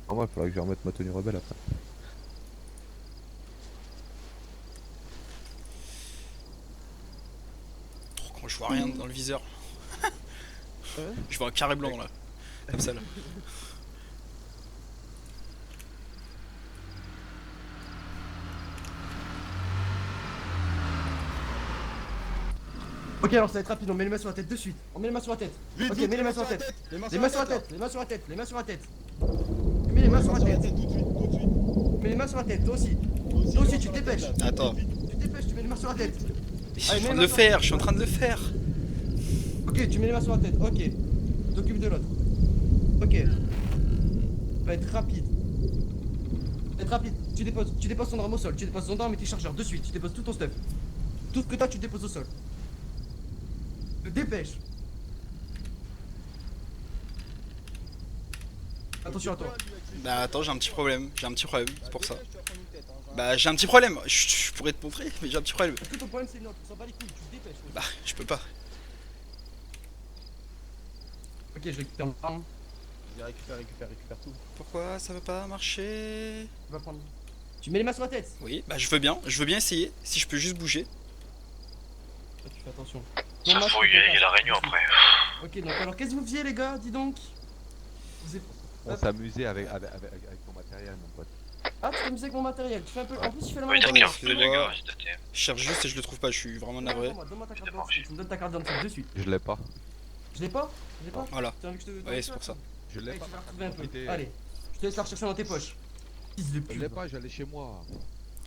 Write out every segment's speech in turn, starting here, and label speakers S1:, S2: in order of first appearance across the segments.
S1: Normal, il faudrait que je remette ma tenue rebelle après.
S2: Quand je vois rien dans le viseur.
S1: Ouais.
S2: Je vois un carré blanc là. Comme ça là.
S3: Ok, alors ça va être rapide, on met les mains sur la tête de suite. On met les mains sur la tête.
S4: Vite,
S3: Ok,
S4: vite,
S3: mets les mains sur la tête.
S4: Les mains
S3: Les mains sur la tête, les mains sur la tête, les mains sur la tête. Mets les mains sur la tête.
S4: tout de suite, tout de suite.
S3: Mets les mains sur la tête, toi aussi. Toi aussi, tu te dépêches.
S2: Attends.
S3: Tu te dépêches, tu mets les mains sur la tête.
S2: Je suis en train de le faire, je suis en train de le faire.
S3: Ok, tu mets les mains sur la tête, ok. T'occupes de l'autre. Ok. Va être rapide. Être rapide. Tu déposes ton arme au sol, tu déposes ton arme et tes chargeurs de suite, tu déposes tout ton stuff. Tout ce que t'as, tu déposes au sol. Te dépêche. Attention à toi.
S2: Bah attends, j'ai un petit problème. J'ai un petit problème, c'est pour ça. Bah j'ai un petit problème. Je pourrais te montrer, mais j'ai un petit problème.
S3: Est-ce que ton problème c'est le nôtre? On s'en bat les couilles, tu te dépêches.
S2: Bah je peux pas.
S3: Ok, je récupère mon arme.
S4: Récupère tout.
S2: Pourquoi ça veut pas marcher?
S3: Tu vas prendre. Tu mets les mains sur la tête.
S2: Oui, bah je veux bien essayer. Si je peux juste bouger.
S3: Toi, tu fais attention.
S5: Ça faut, il y a la réunion après.
S3: Ok, donc alors qu'est-ce que vous faisiez les gars? Dis donc. Vous êtes...
S1: On s'amusait avec ton matériel, mon pote.
S3: Ah, tu t'amuses avec mon matériel. Tu fais un peu. En plus, tu fais la main.
S5: Oui,
S2: Attendez,
S5: d'accord,
S2: excusez-moi.
S5: les gars, s'il te plaît.
S2: Je cherche juste et je le trouve pas, je suis vraiment navré.
S3: Donne-moi ta carte d'identité. Tu me donnes ta carte d'identité de suite.
S1: Je l'ai pas.
S3: Je l'ai pas? Je l'ai pas?
S2: Voilà.
S3: Tu as envie que je te.
S2: Ouais, c'est pour ça.
S1: Je l'ai
S3: Allez,
S1: pas.
S3: tu vas retrouver un peu.
S1: Profitez.
S3: Allez, je te laisse la rechercher dans tes poches. Fils de
S1: Je
S3: pute.
S1: l'ai pas, j'allais chez moi.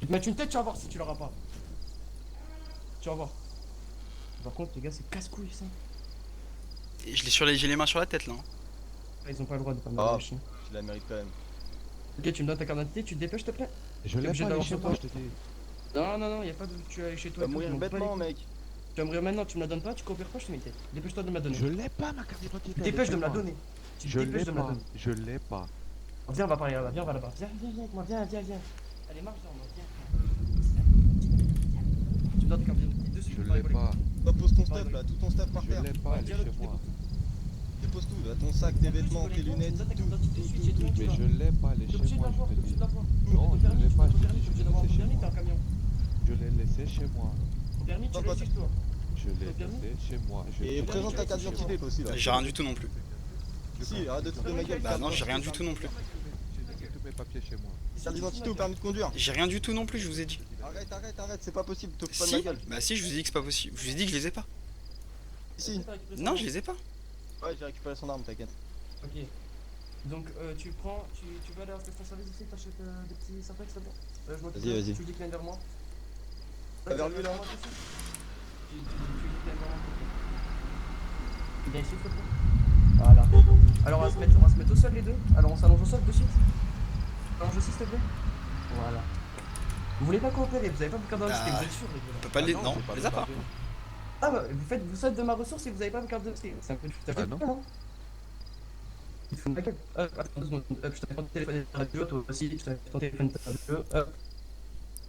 S3: Tu te mets une tête, tu vas voir si tu l'auras pas. Tu vas voir. Par contre, les gars, c'est casse-couille ça.
S2: Et j'ai les mains sur la tête là. Hein.
S3: Ah, ils ont pas le droit de pas me
S4: Ah.
S3: mettre le chien.
S4: Tu la mérites quand même.
S3: Ok, tu me donnes ta carte d'identité, tu te dépêches, s'il te plaît.
S1: Je l'ai
S3: obligé
S1: pas,
S3: d'avoir
S1: allez chez
S3: sur
S1: moi,
S3: toi.
S1: je te dis.
S3: Non, non, non, y'a pas de. Tu vas aller chez
S4: Tu
S3: toi.
S4: vas
S3: et tout, je
S4: mourir
S3: m'en bats les
S4: bêtement,
S3: couilles.
S4: mec.
S3: Tu vas mourir maintenant, tu me la donnes pas, tu coopères pas, je te mets une tête. Dépêche-toi de me la donner.
S1: Je l'ai pas, ma carte d'identité.
S3: Tu te dépêches de me la donner. Tu te
S1: Je
S3: dépêches
S1: l'ai
S3: de me la
S1: pas.
S3: donner.
S1: Je l'ai pas.
S3: Viens, on va parler là-bas, viens, on va là-bas. Viens, viens, viens avec moi, viens, viens, viens. Allez, marche vers moi, viens. Tu me donnes ta carte d'identité de suite.
S1: Je
S3: on va
S1: l'ai
S3: rigoler.
S1: pas.
S4: Hop, pose ton stuff là, tout ton stuff par
S1: Je
S4: terre.
S1: l'ai pas, allez
S3: Tiens-le,
S1: chez
S3: tu
S1: moi.
S4: Dépose tout, là, ton sac, tes vêtements, tes lunettes,
S3: Tu me donnes ta
S4: tout,
S3: carte d'identité de
S4: tout,
S3: suite,
S4: tout,
S3: j'ai
S4: tout.
S3: tout.
S1: Mais je l'ai pas, allez
S3: T'es
S1: chez
S3: obligé de
S1: moi,
S3: l'avoir,
S1: je
S3: t'es
S1: te
S3: obligé
S1: dis.
S3: de l'avoir.
S1: Non,
S3: Ton
S1: je
S3: permis,
S1: l'ai
S3: tu
S1: pas,
S3: ton
S1: je te
S3: permis,
S1: dis,
S3: t'es obligé
S1: je l'ai
S3: d'avoir
S1: laissé
S3: ton
S1: chez
S3: permis,
S1: moi.
S3: t'es un camion.
S1: Je l'ai laissé chez moi.
S3: Ton permis, tu l'as laissé chez toi.
S1: Je l'ai
S3: Ton permis
S1: laissé chez moi.
S4: Et présente ta carte d'identité toi aussi là.
S2: J'ai rien du tout non plus.
S4: Si, arrête de te foutre de ma gueule.
S2: Bah non, j'ai rien du tout non plus.
S1: J'ai laissé tous mes papiers chez moi.
S4: Carte d'identité ou permis de conduire.
S2: J'ai rien du tout non plus, je vous ai dit.
S4: Arrête, c'est pas possible, te fous pas de ma
S2: Si
S4: gueule.
S2: Bah si, je vous ai dit que c'est pas possible. Je vous ai dit que je les ai pas.
S4: Si,
S2: Non, je les ai pas.
S4: ouais, j'ai récupéré son arme, t'inquiète.
S3: Ok. Donc tu prends, tu vas à la station service ici, t'achètes des petits Syntax là-dedans. Je m'occupe.
S4: Vas-y, vas-y.
S3: Tu dis qu'il vient vers moi.
S4: Vers lui, là.
S3: Tu dis qu'il vient vers moi. Il vient ici, s'il te plaît. Voilà. Alors on va se mettre au sol les deux. Alors on s'allonge au sol de suite. Allonge aussi s'il te plaît. Voilà. Vous voulez pas coopérer, vous avez pas de carte d'identité,
S2: Ah,
S3: vous êtes sûr les
S2: On
S3: gars.
S2: peut pas les.
S1: Ah
S2: Non,
S1: j'ai pas
S2: on les a pas.
S1: regardé.
S3: Ah bah vous faites de ma ressource et vous avez pas de carte d'identité. C'est un peu du foutage de
S1: Ah non.
S3: gueule, hein. Il faut ma gueule. Attends 2 secondes. Hop, je t'avais pas ton téléphone de radio, toi aussi, je t'avais ton téléphone de radio. Hop.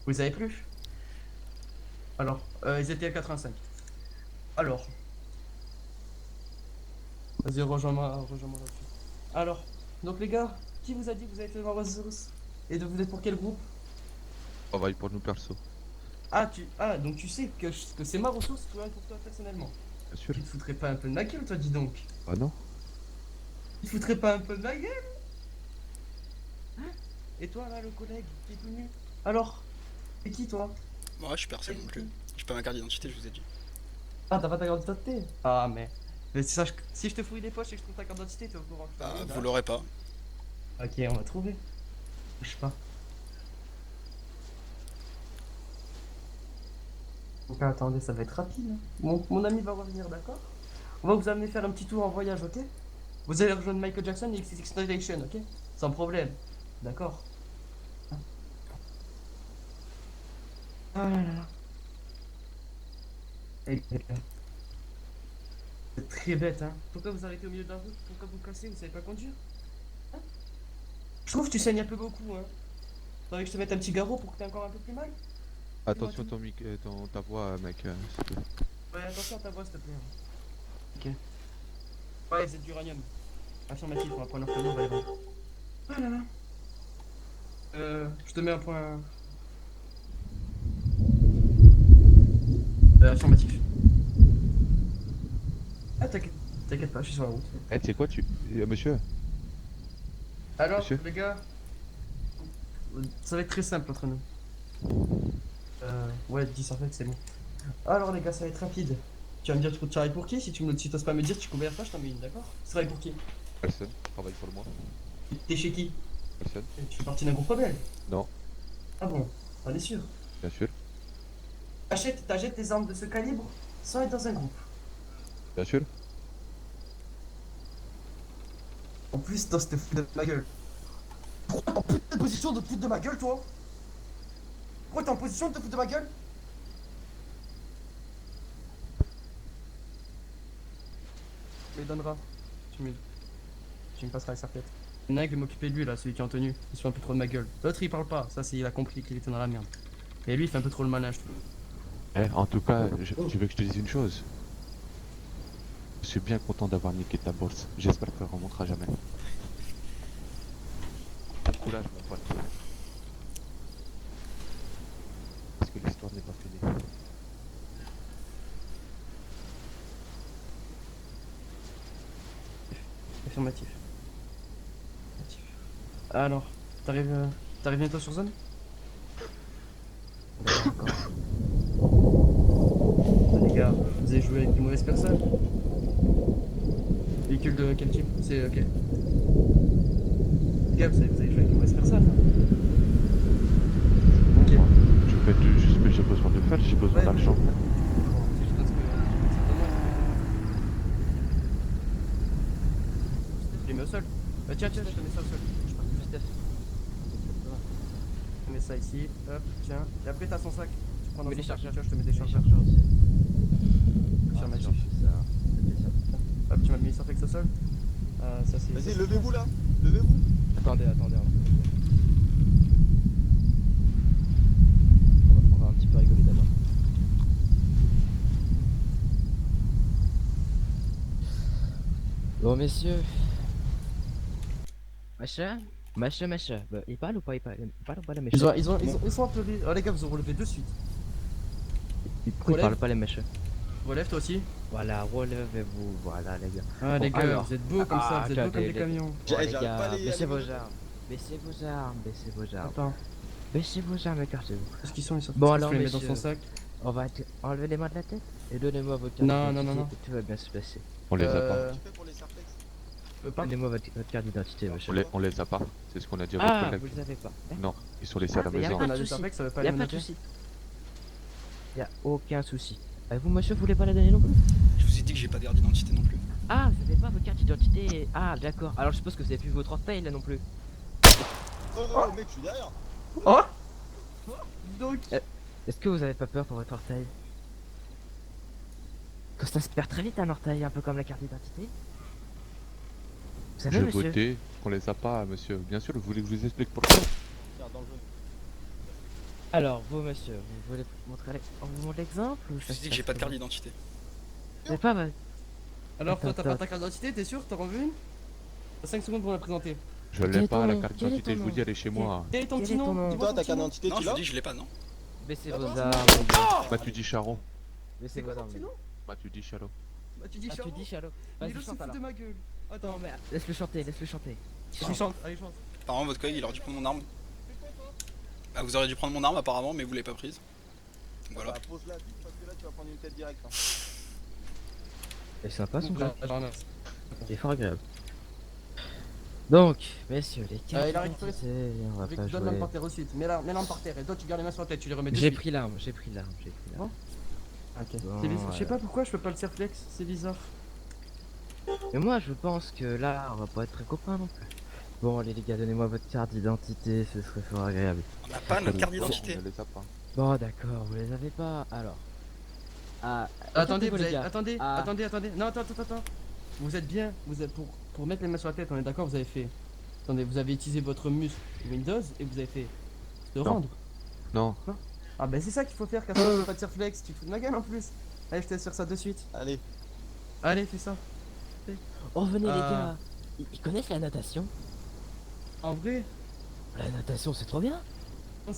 S3: Vous les avez plus? Alors, ils étaient à 85. Alors. Vas-y, rejoins-moi là-dessus. Alors, donc les gars, qui vous a dit que vous avez fait ma ressource? Et de vous êtes pour quel groupe?
S1: On va y pour nous perso.
S3: Ah, donc tu sais que c'est ma ressource, tu vois, pour toi personnellement.
S1: Bien sûr.
S3: Tu te foutrais pas un peu de ma gueule, toi, dis donc.
S1: Ah non.
S3: Tu te foutrais pas un peu de ma gueule? Hein? Et toi, là, le collègue qui est tout nu? Alors? C'est qui, toi?
S2: Moi, je suis personne non plus. J'ai pas ma carte d'identité, je vous ai dit.
S3: Ah, t'as pas ta carte d'identité? Ah, mais si je te fouille les poches et que je trouve ta carte d'identité, t'es au courant que je
S2: Bah,
S3: fais rien,
S2: vous l'aurez pas.
S3: Ok, on va trouver. Je sais pas. Donc attendez, ça va être rapide. Hein. Mon ami va revenir, d'accord? On va vous amener faire un petit tour en voyage, ok? Vous allez rejoindre Michael Jackson et XXXTentacion, ok? Sans problème. D'accord? Hein. Ah là là. Eh, les gars. C'est très bête, hein? Pourquoi vous arrêtez au milieu de la route? Pourquoi vous cassez? Vous savez pas conduire? Hein? Je trouve que tu saignes un peu beaucoup, hein? Faudrait que je te mette un petit garrot pour que t'aies encore un peu plus mal?
S1: Attention ta voix, mec. S'il te plaît.
S3: Ouais, attention à ta voix, s'il te plaît. Ok. Ouais, c'est d'uranium. Affirmatif, on va prendre leur cadeau, on va les vendre. Ah là là. Je te mets un point. Affirmatif. Ah, t'inquiète pas, je suis sur la route.
S1: Eh, tu sais quoi, monsieur?
S3: Alors,
S1: Monsieur
S3: les gars, ça va être très simple entre nous. Ouais, 10 en fait, c'est bon. Alors, les gars, ça va être rapide. Tu vas me dire, tu travailles pour qui? Si t'oses pas me dire, tu couvres pas, je t'en mets une, d'accord? Tu travailles pour qui?
S1: Personne. Travaille pour moi.
S3: T'es chez qui?
S1: Personne.
S3: Tu fais partie d'un groupe rebelle?
S1: Non,
S3: Ah bon? On est sûr.
S1: bien sûr.
S3: T'achètes des armes de ce calibre sans être dans un groupe.
S1: Bien sûr.
S3: En plus, toi, c'était foutu de ma gueule. Pourquoi t'es en putain de position de te foutre de ma gueule, toi? Pourquoi t'es en position de te foutre de ma gueule? Tu me les donneras. Tu me passeras la serpette. Il y en a un qui va m'occuper de lui, là, celui qui est en tenue. Il se fait un peu trop de ma gueule. L'autre, il parle pas. Ça, c'est il a compris qu'il était dans la merde. Et lui, il fait un peu trop le malin, je trouve.
S1: Eh, en tout cas, tu veux que je te dise une chose? Je suis bien content d'avoir niqué ta bourse. J'espère que ça ne remontera jamais. Bon courage, mon pote. Parce que l'histoire n'est pas finie.
S3: Affirmatif. Alors, t'arrives bientôt sur zone? D'accord. Les gars, vous avez joué avec des mauvaises personnes? Véhicule de quel type? C'est ok. Les gars, vous avez joué avec des mauvaises personnes? Ok.
S1: Je fais juste ce que j'ai besoin de faire, j'ai besoin
S3: Ouais,
S1: d'argent.
S3: c'est juste parce que. Je les mets au sol. Tiens, je te mets ça au sol. Je pars plus Steph. Je mets ça ici, hop, tiens. Et après, t'as son sac. Tu prends dans
S6: Mais
S3: son
S6: les
S3: sac,
S6: chargeurs.
S3: tiens, je te mets des
S6: Les
S3: chargeurs.
S6: chargeurs aussi.
S3: Affirmatif.
S6: Ça.
S3: Hop, tu m'as mis Surflex au sol. Ça c'est.
S4: Vas-y, levez-vous là. Levez-vous.
S6: Attendez. On va un petit peu rigoler d'abord. Bon, messieurs. Machin. Bah, il parle ou pas? Il parle ou pas, les méchants?
S3: Ils sont appelés. Oh les gars, vous ont relevé de suite.
S6: Pourquoi il
S3: relève.
S6: parle pas, les méchants?
S3: Relève toi aussi.
S6: Voilà, relevez-vous. Voilà, les gars.
S3: Ah les
S6: Bon,
S3: gars,
S6: alors.
S3: vous êtes beaux comme ça, vous êtes beaux comme
S6: Regardez,
S3: des camions.
S6: Bon,
S4: J'arrive
S6: les
S4: pas
S6: gars,
S4: à les
S6: baissez vos
S4: allumer.
S6: armes. Baissez vos armes.
S3: Attends,
S6: Baissez vos armes, écartez-vous.
S3: est-ce qu'ils sont les Surflex?
S6: Bon,
S3: Est-ce
S6: alors,
S3: que je les mets dans
S6: messieurs.
S3: son sac?
S6: On va enlever les mains de la tête et donnez-moi votre carte
S3: Non,
S6: d'identité.
S3: non.
S6: Tout va bien se passer.
S1: On les a pas.
S3: Euh,
S4: Tu fais pour les Sartex.
S3: pas.
S6: Donnez-moi votre carte d'identité, monsieur.
S1: On les a pas. C'est ce qu'on a dit à
S6: Ah,
S1: votre collègue.
S6: vous les avez pas.
S1: Non, ils sont laissés à la
S6: mais y a
S1: maison.
S6: pas
S3: On a
S6: de
S3: des
S6: souci.
S3: Surflex, ça veut pas
S6: Y
S3: les
S6: a pas de
S3: noter.
S6: souci. Y a aucun souci. Vous, monsieur, vous voulez pas la donner non plus?
S2: Je vous ai dit que j'ai pas de carte d'identité non plus.
S6: Ah, vous avez pas votre carte d'identité. Ah, d'accord. Alors, je suppose que vous avez plus votre orteil là non plus.
S4: Oh, mec, je suis derrière.
S3: Oh donc.
S6: Est-ce que vous avez pas peur pour votre orteil? Que ça se perd très vite un orteil, un peu comme la carte d'identité. Vous savez,
S1: Je
S6: monsieur?
S1: votais qu'on les a pas, monsieur. Bien sûr, vous voulez que je vous explique pourquoi?
S4: Tiens, dans le jaune.
S6: Alors, vous, monsieur, vous voulez montrer on vous montre l'exemple ou
S2: Je vous ai dit que j'ai pas de carte d'identité.
S6: Vous avez pas,
S3: Alors toi,
S6: Attends,
S3: t'as pas ta carte d'identité, t'es sûr? T'en veux une? T'as 5 secondes pour la présenter.
S1: Je
S6: Quel
S1: l'ai
S6: est
S1: pas,
S6: ton
S1: la
S6: nom?
S1: carte
S6: Quel est
S1: d'identité,
S6: ton
S1: je vous
S6: nom?
S1: dis, elle est chez moi.
S3: Quel est ton
S6: Quel
S3: petit
S6: est
S3: nom?
S6: ton nom?
S3: Dis-moi
S4: Toi,
S3: ton
S4: ta
S3: petit
S4: carte
S3: nom.
S4: d'identité,
S2: Non,
S4: tu
S2: je vous
S4: l'as?
S2: dis, je l'ai pas, non.
S6: baissez
S4: Attends.
S6: vos armes, les gars.
S1: Bah tu dis Charon.
S6: Baissez
S3: C'est quoi
S6: vos
S3: ton
S6: armes.
S3: petit nom?
S1: Bah tu dis Chalo.
S3: Bah tu dis
S6: Ah, tu
S3: Charo.
S6: dis Chalo.
S3: Mais
S6: Vas-y,
S3: le se
S6: chante
S3: fout
S6: alors.
S3: de ma gueule. Attends,
S6: Non, mais laisse-le chanter, laisse-le chanter.
S3: il chante, allez chante.
S2: Apparemment, votre collègue, il aurait dû prendre mon arme. Bah, vous auriez dû prendre mon arme, apparemment, mais vous l'avez pas prise. Donc voilà.
S4: Bah, pose-la vite parce que là, tu vas prendre une tête directe. Hein.
S6: C'est sympa son jeu.
S3: Ah, j'en remercie.
S6: C'est fort agréable. Donc, messieurs, les cartes
S3: il a récupéré-
S6: d'identité, on va pas
S3: Donne
S6: jouer.
S3: l'arme par terre ensuite. Mets l'arme par terre et toi tu gardes les mains sur la tête, tu les remets
S6: J'ai
S3: dessus.
S6: pris l'arme.
S3: Ok.
S6: Bon,
S3: C'est bizarre. Je sais
S6: voilà.
S3: pas pourquoi je peux pas le Surflex, c'est bizarre.
S6: Mais moi, je pense que là, on va pas être très copains non plus. Bon, allez, les gars, donnez-moi votre carte d'identité, ce serait fort agréable.
S2: On n'a pas notre carte d'identité.
S1: On ne les a pas.
S6: Bon, d'accord, vous les avez pas. Alors. Ah,
S3: Attendez,
S6: écartez-vous,
S3: vous
S6: les
S3: avez...
S6: gars.
S3: attendez,
S6: Ah.
S3: attendez. Non, attends. Vous êtes bien, vous êtes pour mettre les mains sur la tête, on est d'accord, vous avez fait. Attendez, vous avez utilisé votre muscle Windows et vous avez fait se
S1: Non.
S3: rendre.
S1: Non.
S3: Ah bah c'est ça qu'il faut faire, car sinon pas de Surflex, tu te fous de ma gueule en plus. Allez, je te laisse faire ça de suite.
S4: Allez.
S3: Allez, fais ça.
S6: Oh, venez, les
S3: Ah.
S6: gars. Ils connaissent la natation?
S3: En vrai,
S6: La natation, c'est trop bien.
S3: Je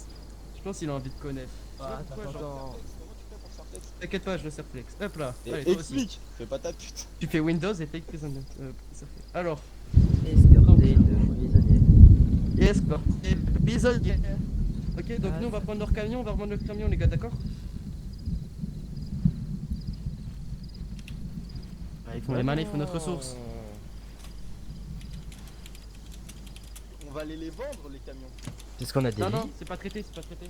S3: pense qu'il a envie de connaître.
S6: Ah,
S3: Pourquoi, genre,
S6: attends.
S3: T'inquiète pas, je le serflex. Hop là.
S4: Et
S3: Allez, toi aussi.
S4: explique, fais pas ta pute.
S3: Tu fais Windows et take prisonnier. Serflex. Alors,
S6: Escorté de prisonniers.
S3: yes, quoi. Épisode. Ok, donc
S6: Ah,
S3: nous on va
S6: ça-
S3: prendre leur camion, on va reprendre notre camion, les gars, d'accord? Ils font les malins, ils font notre ressource.
S4: On va aller les vendre, les camions.
S6: C'est ce qu'on a dit.
S3: Non, non, c'est pas traité, c'est pas traité.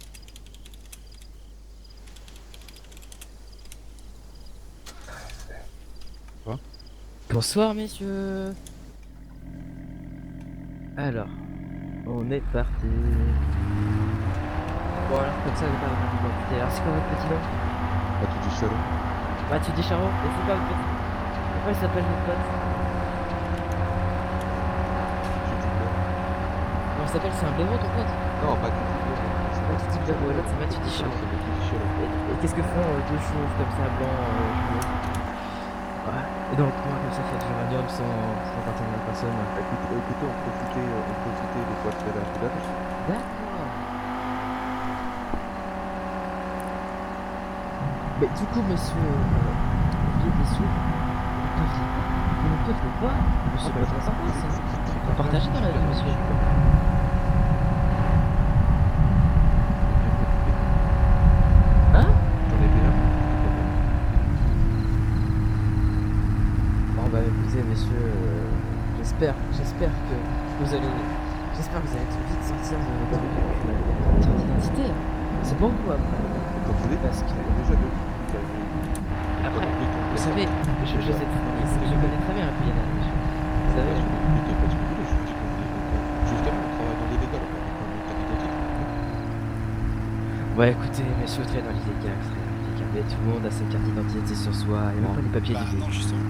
S6: Bonsoir, messieurs. Alors, on est parti. Bon, alors, comme ça, on va pas avoir d'identité. Alors, c'est quoi votre petit nom?
S1: Pas tout du seul.
S6: Mathieu Descharot. Et c'est quoi votre petit? Comment il s'appelle votre pote? Comment il s'appelle? C'est un blaireau ton pote?
S1: Non, pas du tout.
S6: Un petit blaireau, l'autre c'est Mathieu Descharot. Et qu'est-ce que font deux chauves comme ça, blancs, jumeaux? Ouais. Et dans le coin comme ça, il y a du uranium sans partir de la personne.
S1: Écoutez, on profitait des fois de faire un peu d'âge.
S6: D'accord. Mais du coup, monsieur, messieurs, vous ne peuvent pas, monsieur, pas très sympa, ça. On peut partager dans la vie, monsieur. Hein?
S1: J'en ai bien.
S6: Bon bah écoutez, messieurs, j'espère que vous allez vite sortir de votre identité. C'est pour vous après.
S1: Comme vous dites,
S6: Parce que
S1: déjà deux.
S6: après, vous savez, je connais très bien la Guyane, monsieur. Vous savez.
S1: Justement, on travaille dans l'illégal, on a quand même une carte d'identité.
S6: Ouais, écoutez, messieurs, très dans l'illégal, très dans l'illégal. Mais tout le monde a sa carte d'identité sur soi, il n'y a même pas les papiers
S2: Bah
S6: du
S2: non, justement.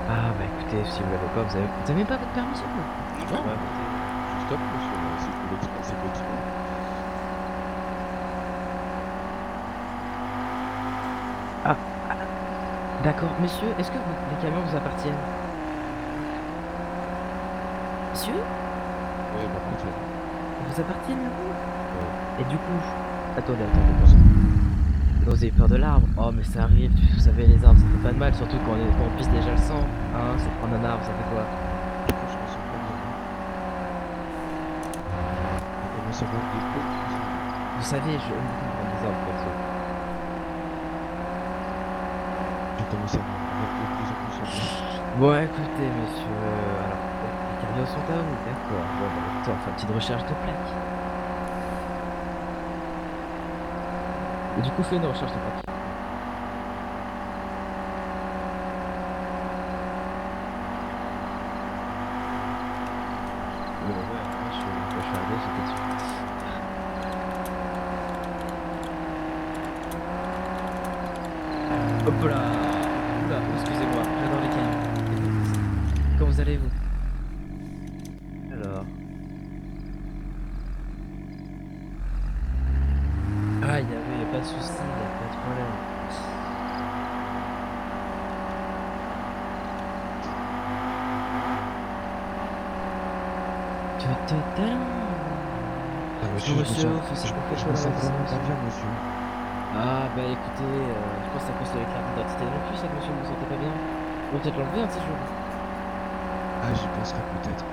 S6: Ah bah écoutez, si vous l'avez pas, vous avez même pas votre permis sur vous.
S2: Non,
S1: Bah, stop, monsieur, c'est pour l'expert, c'est pour l'expert.
S6: D'accord, monsieur, est-ce que les camions vous appartiennent? Monsieur?
S1: Ouais, par contre,
S6: Ils vous appartiennent là
S1: Ouais.
S6: Et du coup, attendez. Vous avez peur de l'arbre? Oh mais ça arrive, vous savez les arbres ça fait pas de mal, surtout quand on pisse déjà le sang. Hein, c'est prendre un arbre, ça fait quoi?
S1: je pense qu'on s'en prend bien. On commence à voir des coups.
S6: Vous savez, je aime beaucoup prendre des arbres perso.
S1: J'ai commencé à voir de plus en plus en plus.
S6: Bon écoutez monsieur, alors les camions sont à vous, d'accord. Bon bah écoutez, on fait une petite recherche de plaques. Et du coup fais une recherche de plaques. Ouais, je suis arrivé, j'étais dessus. Hop là! Oula, excusez-moi, j'adore les cailloux. Comment vous allez-vous? Alors. Ah, y a pas de soucis, y a pas de problème.
S1: Ah, monsieur,
S6: Monsieur,
S1: je me
S6: faut
S1: sens,
S6: s'il vous plaît,
S1: je me sens
S6: voilà,
S1: vraiment
S6: c'est-
S1: pas bien, monsieur.
S6: Ah bah écoutez, je pense à cause de la carte d'identité non plus, ça que monsieur vous sentez pas bien. On va peut-être l'enlever un petit jour.
S1: Ah, j'y penserai peut-être.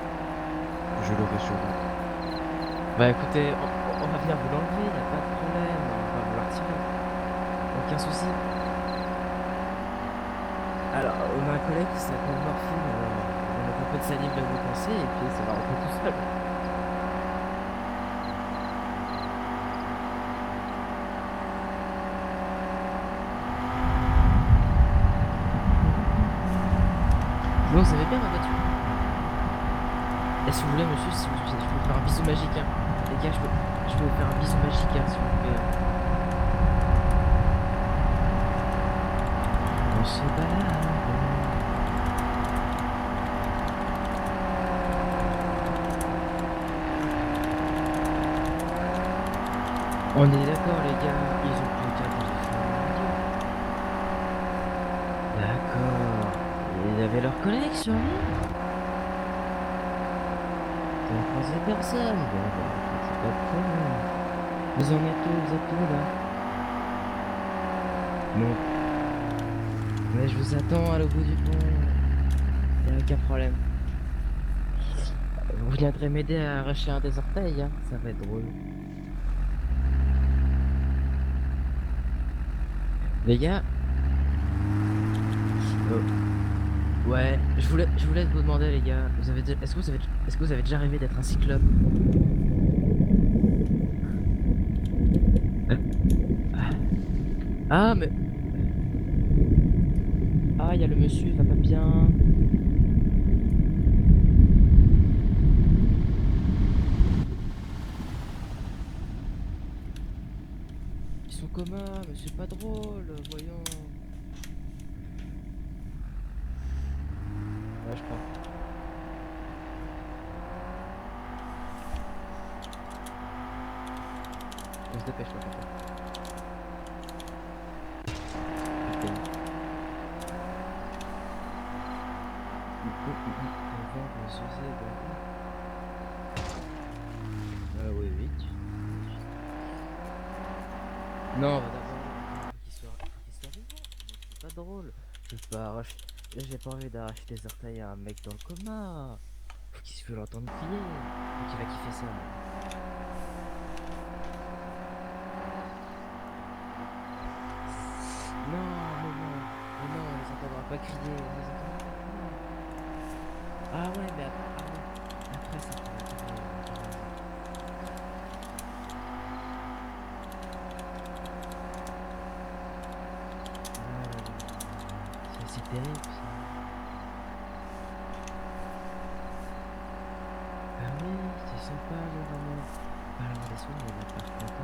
S1: Je l'aurai sur moi.
S6: Bah écoutez, on va venir vous l'enlever, y a pas de problème, on va vous la retirer. Aucun souci. Alors, on a un collègue qui s'appelle Morphine, on a un peu de salive là où vous pensez, et puis ça va rentrer tout seul. Sinon, vous avez bien ma voiture. Et si vous voulez, monsieur, si je peux vous faire un bisou magique, hein. Les gars, je peux vous faire un bisou magique, hein, si vous voulez. On se balade. On est d'accord, les gars, ils ont pris le carte de D'accord. Ils avaient leurs collègues sur lui. on croisé personne. Bon, bah, c'est pas de problème. Vous en êtes où? Vous êtes où là? Bon. Mais je vous attends à l'au bout du pont. Y'a aucun problème. Vous viendrez m'aider à arracher un des orteils, hein? Ça va être drôle. Les gars. Ouais, je voulais vous demander les gars, est-ce que vous avez déjà rêvé d'être un cyclope? Ah mais ah il y a le monsieur, il va pas bien. Ils sont coma, mais c'est pas drôle, voyons. Ouais, je crois. On se dépêche là, papa. Putain. On va les user de... oui, vite. Non, on va d'abord... Faut qu'il soit vivant. C'est pas drôle. Je peux pas arracher... J'ai pas envie d'arracher des orteils à un mec dans le coma. Faut qu'il se fait l'entendre crier. Faut qu'il va kiffer ça. Non, mais non, on les entendra pas crier. On les entendra pas crier. Ah ouais, mais après ça va crier. C'est terrible ça. Ah oui, c'est sympa les romans. Alors les soigner là par contre.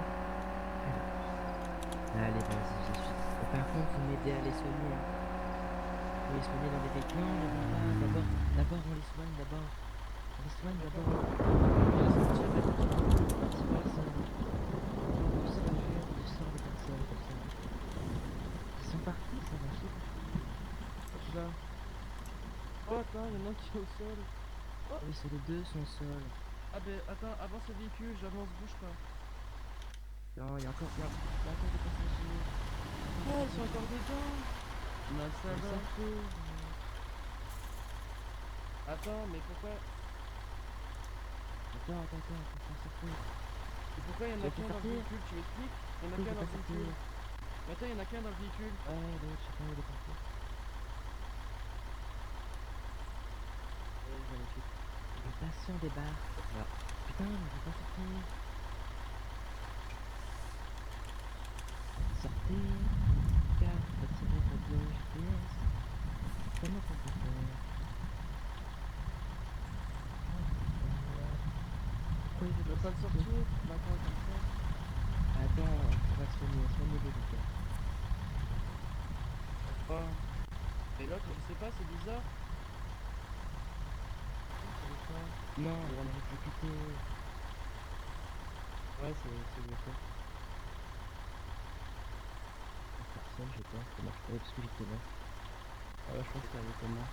S6: Allez, vas-y, j'y suis. Par contre, vous m'aidez à les soigner. Vous les soignez dans les véhicules. Non, d'abord, on les soigne d'abord. On les soigne d'abord. On les sortir de la c'est pas ça. Tu sais, tu sors les personnes comme ça. Ils sont partis, ça va chier. Là. Oh attends, il y en a un qui est au sol. Oh. Oui, c'est les deux sont au sol. Ah ben attends, avance le véhicule, j'avance, bouge pas. Non, il y a encore des passagers. Oh, ils sont encore dedans. Non, ça va. Attends, mais pourquoi... Attends, faut sortir. Et pourquoi il y en a qu'un dans le véhicule, tu m'expliques? Il y en a qu'un dans le véhicule. Attends, il y en a qu'un dans le véhicule. Ouais, l'autre, je sais pas où il est parti. Le patient débarque. Là. Putain, mais je vais pas sortir. Sortez. Carte, retirez votre GPS. Comment on peut faire? Pourquoi il veut pas le sortir? Maintenant, comme ça. Attends, on va soigner les gars. Oh. Et l'autre, je sais pas, c'est bizarre. Non, on va l'exécuter. Ouais, c'est le cas. Personne, je pense, ça marche pas parce que j'étais là. Ah ouais, je pense que avec moi.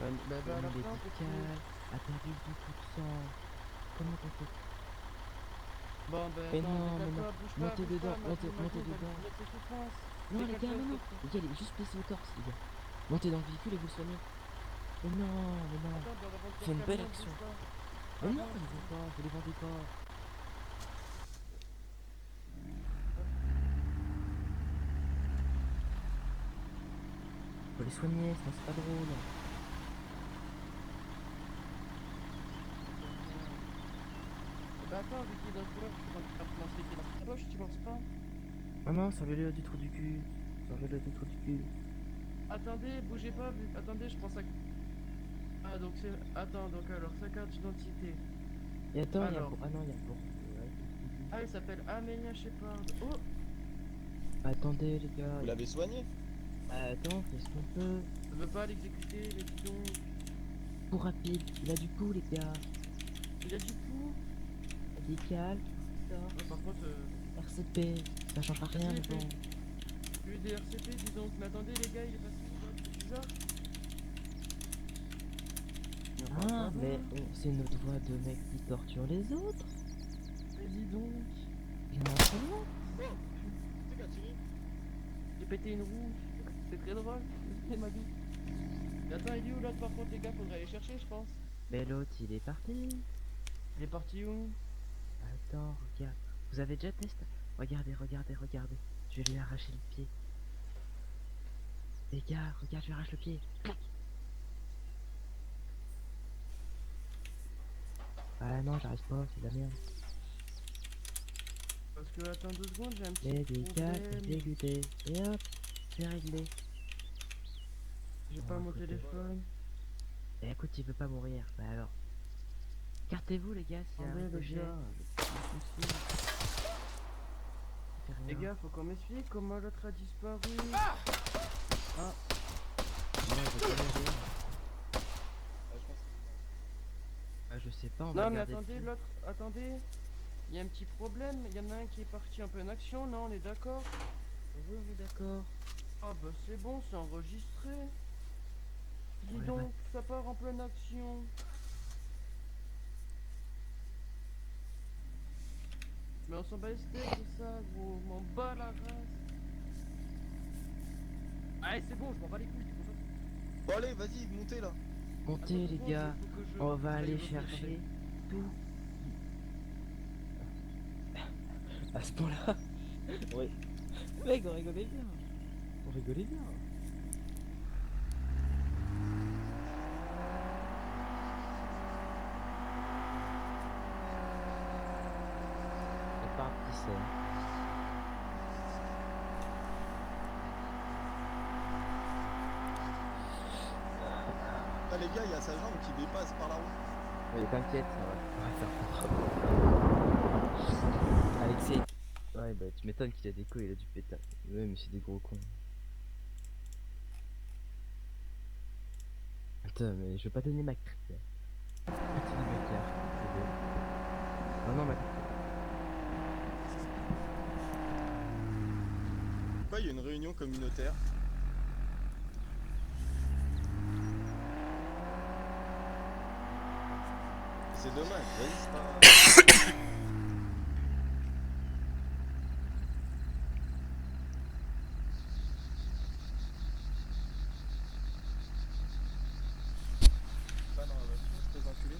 S6: Médical, a perdu beaucoup de sang. Comment on fait? Bon, ben, mais non, montez dedans, montez dedans. Non, les gars, non. Les gars, il est juste blessé au torse, les gars. Montez dans le véhicule et vous le soignez. Mais non. C'est une belle action. Mais non, vous les vendez pas. Faut les soigner, sinon c'est pas drôle. Bah attends, vu qu'il est dans le bloc, tu vas te lancer dans ta poche, tu penses pas? Ah non, servez-le du trou du cul. Servez-le du trou du cul. Attendez, bougez pas, attendez, je prends ça. Ah donc c'est... Attends, donc alors, sa carte d'identité. Et attends, alors... il y a... Ah non, il y a pour... Ah, il s'appelle Amelia Shepard. Oh. Attendez les gars.
S4: Vous l'avez soigné?
S6: Attends, qu'est-ce qu'on peut? On veut pas l'exécuter, mais dis donc. Coup rapide, il a du coup les gars. Il a du coup. Médical, ça. Ouais, par contre, RCP, ça changera rien, mais bon. Lui des RCP, dis donc. Mais attendez les gars, il est passé où là? C'est bizarre. Ah, mais c'est notre voix de mec qui torture les autres.
S3: Mais dis donc.
S6: Il y en a un seul là.
S3: J'ai pété une roue. C'est très drôle. C'est ma vie. Et attends, il est où l'autre par contre, les gars? Faudrait aller chercher, je pense.
S6: Mais l'autre, il est parti.
S3: Il est parti où?
S6: Attends, regarde. Vous avez déjà testé? Regardez, regardez, regardez. Je vais lui arracher le pied. Les gars, regarde, je lui arrache le pied. Ah non, j'arrive pas, c'est de la merde.
S3: Parce que, attends 2 secondes, j'ai un petit
S6: Médical,
S3: problème.
S6: dégoûté. Et hop, c'est réglé.
S3: J'ai pas mon téléphone.
S6: Et écoute, il veut pas mourir. Bah alors. Écartez-vous les gars, s'il y a un
S3: Attendez, les
S6: ricochet.
S3: gars.
S6: Il fait rien.
S3: Les gars, faut qu'on m'explique comment l'autre a disparu.
S6: Non, je vais pas l'aider. Ah, je sais pas, on va
S3: Non, mais
S6: regarder
S3: attendez,
S6: dessus.
S3: l'autre. Attendez. Il y a un petit problème. Il y en a un qui est parti un peu en action. Non, on est d'accord?
S6: Oui, on est d'accord.
S3: Ah, bah c'est bon, c'est enregistré. Dis
S6: Ouais,
S3: donc, ça part en pleine action. Mais on s'en bat les steaks, c'est ça, gros. On m'en bat la race. Allez, c'est bon, je m'en bats les couilles. c'est pour ça.
S4: Bon allez, vas-y, montez là.
S6: Montez
S3: Attends,
S6: les
S3: deux secondes,
S6: gars,
S3: faut que je-
S6: on va
S3: j'aille
S6: aller
S3: vérifier,
S6: chercher
S3: attendez.
S6: tout. À ce point-là. Oui. Mec, on rigolait bien. On rigolait bien. C'est parti, c'est.
S4: Ah les gars, il y a sa jambe qui dépasse par la route.
S6: Mais t'inquiète, ça va. On va faire contre. Alexei. Ouais, bah tu m'étonnes qu'il a des couilles, il a du pétard. Ouais, mais c'est des gros cons. Attends, mais je vais pas donner ma carte. Continue ma carte, c'est bon. Non, non, ma carte.
S4: Pourquoi il y a une réunion communautaire? C'est dommage, vas-y, c'est pas... Pas dans la voiture, espèce d'enculé.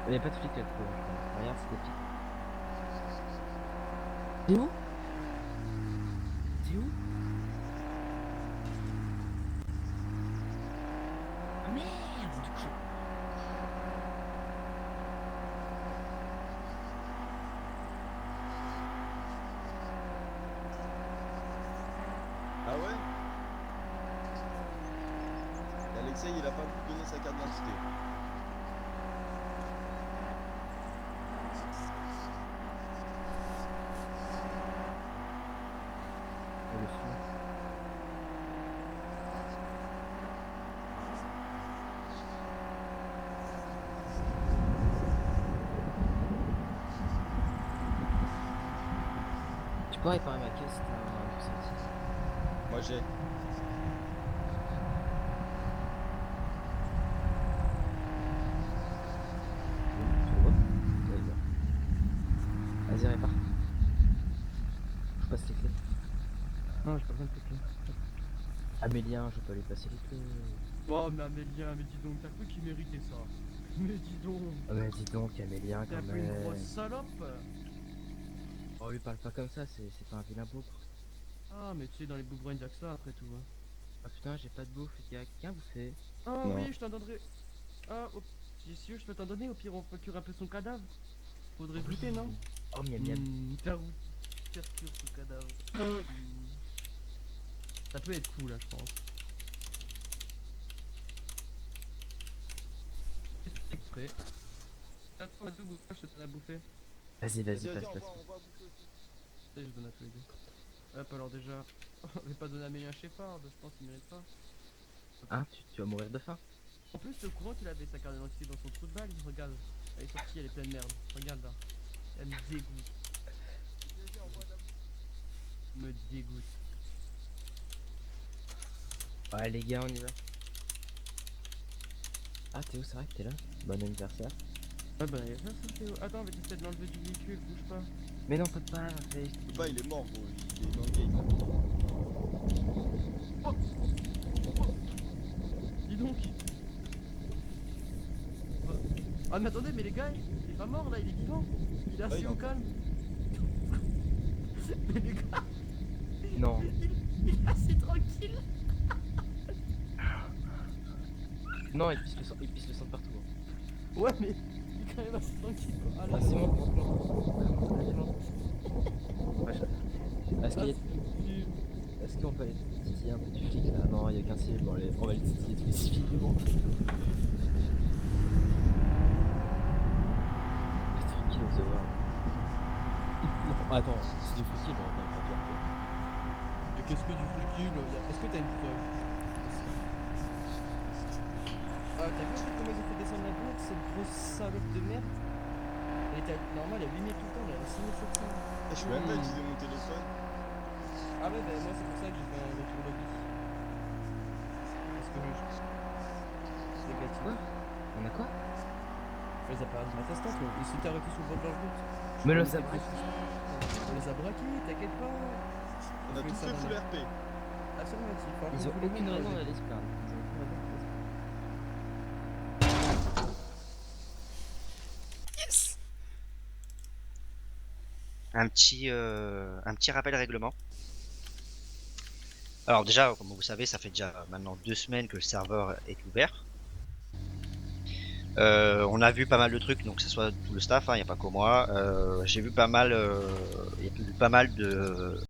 S6: Il n'y a pas de flic là-dessus. Regarde, c'est des flics. C'est où? C'est où? Ah merde!
S4: Ah ouais? Et Alexei, il a pas pu donner sa carte d'identité.
S6: Oh, le fou. Tu pourrais réparer ma caisse, t'as un ressenti.
S4: Moi j'ai.
S6: Tu le vois? Ouais, il va. Vas-y, répare. Je passe les clés. Non, j'ai pas besoin de tes clés. Amélien, je peux aller passer les clés.
S3: Oh, mais Amélien, mais dis donc, t'as cru qu'il méritait ça? Mais dis donc,
S6: Oh, mais dis donc, Amélien,
S3: t'es un
S6: quand
S3: peu une
S6: même.
S3: grosse salope.
S6: Oh, lui parle pas comme ça, c'est pas un vilain bougre.
S3: Ah, mais tu sais, dans les bougres, il y a que ça après tout. Hein.
S6: Ah putain, j'ai pas de bouffe, les gars, quelqu'un bouffé.
S3: Ah
S4: Non.
S3: oui, je t'en donnerai. Ah, si sûr, je peux t'en donner, au pire, on procure un peu son cadavre. Faudrait goûter, non?
S6: Oh, miam miam.
S3: Faire son cadavre. Hmm. Ça peut être cool, là, je pense. Exprès. 4 On a deux bouffes, je te donne à bouffer.
S6: Vas-y, vas-y,
S4: Vas-y,
S6: passe,
S4: on
S6: passe.
S4: va bouffer aussi.
S3: Et je donne à tous les deux. Hop, alors déjà, on va pas donner à Mélien Shepard, je pense qu'il mérite pas.
S6: Hein, tu vas mourir de faim.
S3: En plus, t'es au courant qu'il avait sa carte d'identité dans son trou de balle? Regarde, elle est sortie, elle est pleine de merde. Regarde là. Elle me dégoûte. Me dégoûte.
S6: Ouais, les gars, on y va. Ah, Théo, c'est vrai que t'es là. Bon anniversaire.
S3: Ah bah, y'a ça, Théo. Attends, on va essayer de l'enlever du véhicule, bouge pas.
S6: Mais non, peut pas, fait.
S4: Bah, il est mort, gros. Il est dans le game.
S3: Dis donc. Ah mais attendez, mais les gars, il est pas mort là, il est vivant. Il est
S4: Ah,
S3: assis
S4: il
S3: au
S4: est
S3: calme. Mais les gars,
S6: Non.
S3: il est assis tranquille.
S6: Non, il pisse le sang partout. Hein.
S3: Ouais, mais il est quand même assis tranquille quoi.
S6: Ah, c'est bon. Est-ce qu'il y a... Est-ce qu'on peut aller titiller un peu du flic là? Non, il y a qu'un civil. Bon, allez, on va aller titiller tous les civils. Bon. Reste tranquille, on se voit. Non, attends, c'est du flic, on va pas faire.
S3: Mais qu'est-ce que du flic? Est-ce que t'as une preuve? Ah, t'as vu comment ils ont fait descendre la boîte, cette grosse salope de merde? Elle était normale, elle allumait tout le temps, elle avait 6700.
S4: Je peux même pas utiliser mon téléphone.
S3: Ah ouais, bah moi c'est pour ça que j'ai fait un retour lobby. Parce que c'est négatif.
S6: Quoi? On a quoi?
S3: On les a pas manifestants, ils s'étaient arrêtés sur le bord de leur route.
S6: Mais le
S3: On les a
S6: sabre.
S3: On les a braqués, t'inquiète pas.
S4: On a tout fait full RP.
S3: Affirmatif. Hein,
S6: Ils ont aucune raison d'aller se plaindre. Ils ont aucune raison d'aller se plaindre.
S2: Yes.
S7: Un petit rappel règlement. Alors déjà, comme vous savez, ça fait déjà maintenant 2 semaines que le serveur est ouvert. On a vu pas mal de trucs, donc que ce soit tout le staff, il n'y a pas que moi. J'ai vu pas mal, il y a eu pas mal de